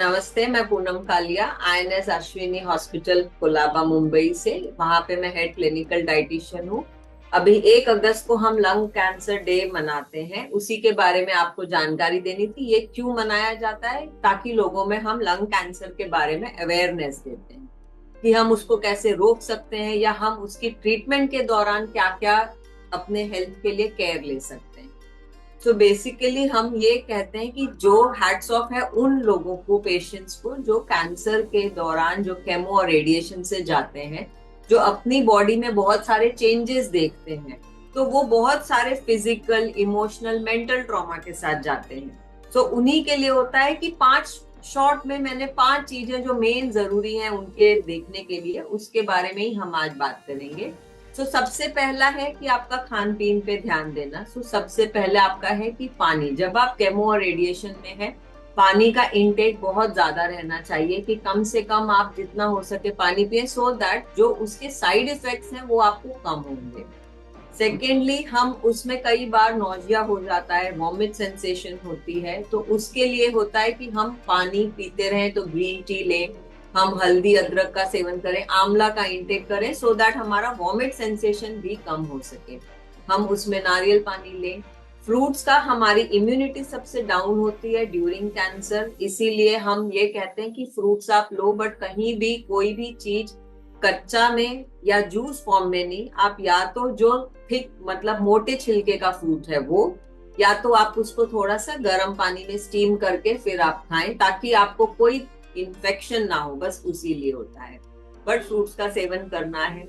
नमस्ते, मैं Poonam Kaliya INS Ashwini hospital Colaba Mumbai से। वहां पे मैं हेड क्लिनिकल डाइटिशियन हूँ। अभी 1 अगस्त को हम लंग कैंसर डे मनाते हैं, उसी के बारे में आपको जानकारी देनी थी। ये क्यों मनाया जाता है? ताकि लोगों में हम लंग कैंसर के बारे में अवेयरनेस देते हैं कि हम उसको कैसे रोक सकते हैं या हम उसकी ट्रीटमेंट के दौरान क्या क्या अपने हेल्थ के लिए केयर ले सकते हैं। तो बेसिकली हम ये कहते हैं कि जो हैट्स ऑफ है उन लोगों को, पेशेंट्स को, जो कैंसर के दौरान जो केमो और रेडिएशन से जाते हैं, जो अपनी बॉडी में बहुत सारे चेंजेस देखते हैं। तो वो बहुत सारे फिजिकल, इमोशनल, मेंटल ट्रॉमा के साथ जाते हैं। तो उन्हीं के लिए होता है कि 5 शॉर्ट में मैंने 5 चीजें जो मेन जरूरी हैं उनके देखने के लिए, उसके बारे में ही हम आज बात करेंगे। सबसे पहला है कि आपका खान पीन पे ध्यान देना। सबसे पहले आपका है कि पानी, जब आप केमो और रेडिएशन में है, पानी का इनटेक बहुत ज्यादा रहना चाहिए कि कम से कम आप जितना हो सके पानी पिए, सो दैट जो उसके साइड इफेक्ट्स हैं वो आपको कम होंगे। सेकेंडली, हम उसमें कई बार नौजिया हो जाता है, वॉमिट सेंसेशन होती है, तो उसके लिए होता है कि हम पानी पीते रहें। तो ग्रीन टी लें, हम हल्दी अदरक का सेवन करें, आंवला का इंटेक करें, सो दैट हमारा वॉमिट सेंसेशन भी कम हो सके। हम उसमें नारियल पानी लें। फ्रूट्स का, हमारी इम्यूनिटी सबसे डाउन होती है ड्यूरिंग कैंसर, इसीलिए हम ये कहते हैं कि फ्रूट्स आप लो, बट कहीं भी कोई भी चीज कच्चा में या जूस फॉर्म में नहीं। आप या तो जो थिक, मतलब मोटे छिलके का फ्रूट है वो, या तो आप उसको थोड़ा सा गर्म पानी में स्टीम करके फिर आप खाएं, ताकि आपको कोई इन्फेक्शन ना हो, बस उसी लिए होता है। बट फ्रूट्स का सेवन करना है।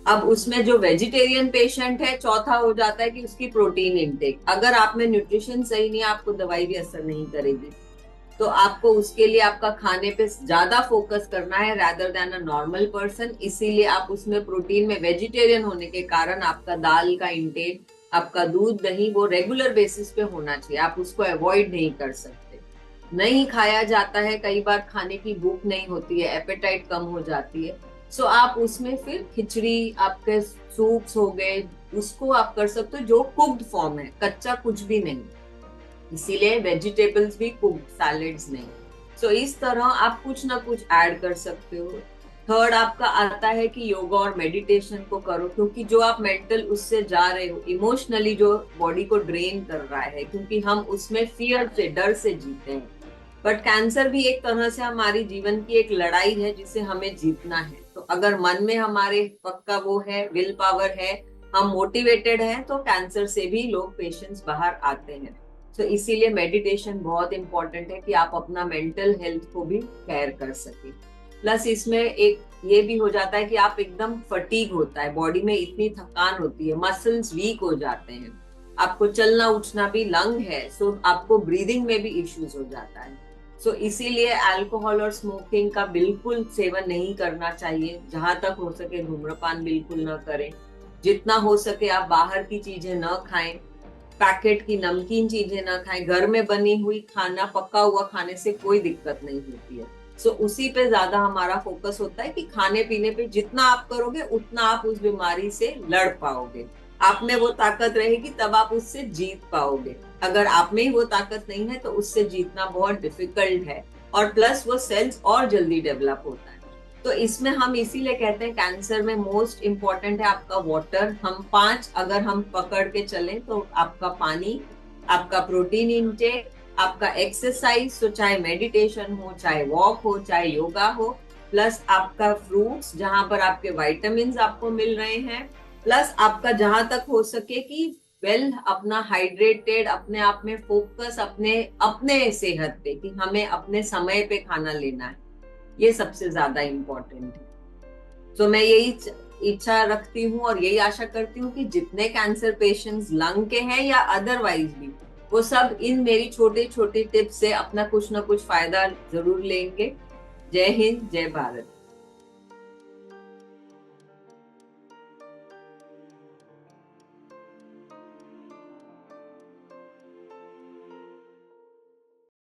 अब उसमें जो वेजिटेरियन पेशेंट है, चौथा हो जाता है कि उसकी प्रोटीन इनटेक। अगर आप में न्यूट्रिशन सही नहीं है, आपको दवाई भी असर नहीं करेगी। तो आपको उसके लिए आपका खाने पे ज्यादा फोकस करना है rather than a normal person. इसीलिए आप उसमें प्रोटीन में, वेजिटेरियन होने के कारण आपका दाल का इंटेक, आपका दूध दही वो रेगुलर बेसिस पे होना चाहिए। आप उसको अवॉइड नहीं कर सकते। नहीं खाया जाता है, कई बार खाने की भूख नहीं होती है, एपेटाइट कम हो जाती है। आप उसमें फिर खिचड़ी, आपके सूप्स हो गए, उसको आप कर सकते हो जो कुक्ड फॉर्म है, कच्चा कुछ भी नहीं। इसीलिए वेजिटेबल्स भी कुक्ड, सैलेड्स नहीं। इस तरह आप कुछ ना कुछ ऐड कर सकते हो। थर्ड आपका आता है कि योगा और मेडिटेशन को करो, क्योंकि जो आप मेंटल उससे जा रहे हो, इमोशनली जो बॉडी को ड्रेन कर रहा है, क्योंकि हम उसमें फियर से, डर से जीते हैं। बट कैंसर भी एक तरह से हमारी जीवन की एक लड़ाई है जिसे हमें जीतना है। तो अगर मन में हमारे पक्का वो है, विल पावर है, हम मोटिवेटेड हैं, तो कैंसर से भी लोग, पेशेंट्स बाहर आते हैं। इसीलिए मेडिटेशन बहुत इंपॉर्टेंट है कि आप अपना मेंटल हेल्थ को भी केयर कर सके। प्लस इसमें एक ये भी हो जाता है कि आप एकदम फटीग होता है, बॉडी में इतनी थकान होती है, मसल्स वीक हो जाते हैं, आपको चलना उठना भी, लंग है, आपको ब्रीदिंग में भी इश्यूज हो जाता है। इसीलिए अल्कोहल और स्मोकिंग का बिल्कुल सेवन नहीं करना चाहिए। जहां तक हो सके धूम्रपान बिल्कुल न करें। जितना हो सके आप बाहर की चीजें न खाएं, पैकेट की नमकीन चीजें ना खाएं। घर में बनी हुई खाना, पका हुआ खाने से कोई दिक्कत नहीं होती है। उसी पे ज्यादा हमारा फोकस होता है कि खाने पीने पे जितना आप करोगे उतना आप उस बीमारी से लड़ पाओगे। आप में वो ताकत रहेगी तब आप उससे जीत पाओगे। अगर आप में ही वो ताकत नहीं है तो उससे जीतना बहुत डिफिकल्ट है। और प्लस वो सेल्स और जल्दी डेवलप होता है। तो इसमें हम इसीलिए कहते हैं कैंसर में मोस्ट इम्पोर्टेंट है आपका वाटर। हम 5 अगर हम पकड़ के चलें तो आपका पानी, आपका प्रोटीन इंटेक, आपका एक्सरसाइज, तो चाहे मेडिटेशन हो, चाहे वॉक हो, चाहे योगा हो, प्लस आपका फ्रूट्स जहां पर आपके विटामिन आपको मिल रहे हैं, प्लस आपका जहां तक हो सके कि अपना हाइड्रेटेड, अपने आप में फोकस, अपने अपने सेहत पे, कि हमें अपने समय पे खाना लेना है। ये सबसे ज्यादा इम्पोर्टेंट है। मैं यही इच्छा रखती हूँ और यही आशा करती हूँ कि जितने कैंसर पेशेंट्स लंग के हैं या अदरवाइज भी, वो सब इन मेरी छोटी छोटी टिप्स से अपना कुछ ना कुछ फायदा जरूर लेंगे। जय हिंद, जय भारत।